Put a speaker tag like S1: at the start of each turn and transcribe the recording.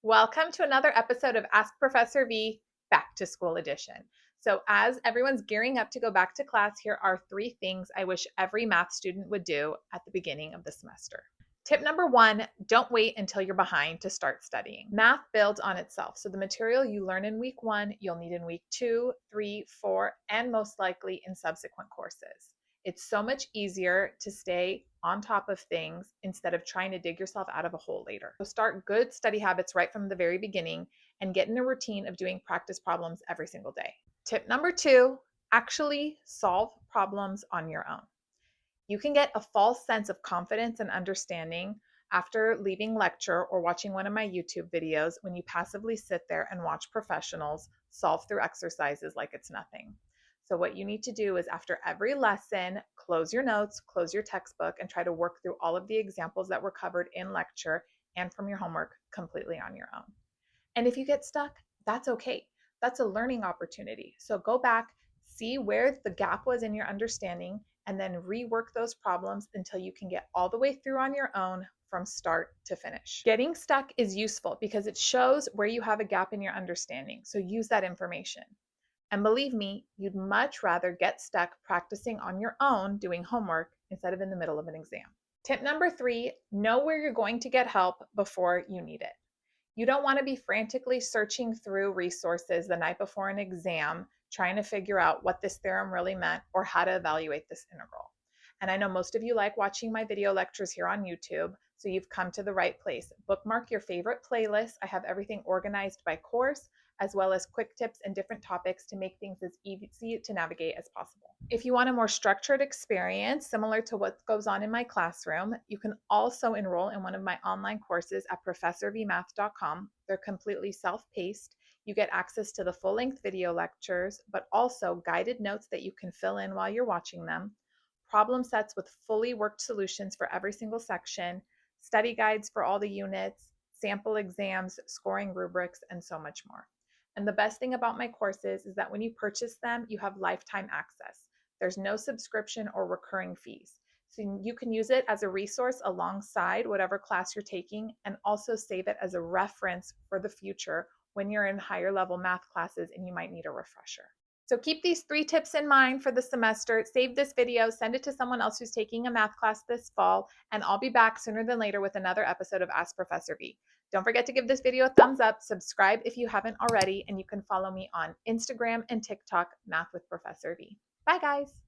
S1: Welcome to another episode of Ask Professor V Back to School Edition. So, as everyone's gearing up to go back to class, here are 3 things I wish every math student would do at the beginning of the semester. Tip number 1, don't wait until you're behind to start studying. Math builds on itself. So, the material you learn in week 1, you'll need in week 2, 3, 4, and most likely in subsequent courses. It's so much easier to stay on top of things instead of trying to dig yourself out of a hole later. So start good study habits right from the very beginning and get in a routine of doing practice problems every single day. Tip number 2, actually solve problems on your own. You can get a false sense of confidence and understanding after leaving lecture or watching one of my YouTube videos when you passively sit there and watch professionals solve through exercises like it's nothing. So what you need to do is after every lesson, close your notes, close your textbook, and try to work through all of the examples that were covered in lecture and from your homework completely on your own. And if you get stuck, that's okay. That's a learning opportunity. So go back, see where the gap was in your understanding, and then rework those problems until you can get all the way through on your own from start to finish. Getting stuck is useful because it shows where you have a gap in your understanding. So use that information. And believe me, you'd much rather get stuck practicing on your own doing homework instead of in the middle of an exam. Tip number 3, know where you're going to get help before you need it. You don't want to be frantically searching through resources the night before an exam, trying to figure out what this theorem really meant or how to evaluate this integral. And I know most of you like watching my video lectures here on YouTube, so you've come to the right place. Bookmark your favorite playlist. I have everything organized by course, as well as quick tips and different topics to make things as easy to navigate as possible. If you want a more structured experience, similar to what goes on in my classroom, you can also enroll in one of my online courses at professorvmath.com. They're completely self-paced. You get access to the full-length video lectures, but also guided notes that you can fill in while you're watching them, problem sets with fully worked solutions for every single section, study guides for all the units, sample exams, scoring rubrics, and so much more. And the best thing about my courses is that when you purchase them, you have lifetime access. There's no subscription or recurring fees. So you can use it as a resource alongside whatever class you're taking and also save it as a reference for the future when you're in higher level math classes and you might need a refresher. So keep these 3 tips in mind for the semester. Save this video, send it to someone else who's taking a math class this fall, and I'll be back sooner than later with another episode of Ask Professor V. Don't forget to give this video a thumbs up, subscribe if you haven't already, and you can follow me on Instagram and TikTok, Math with Professor V. Bye, guys.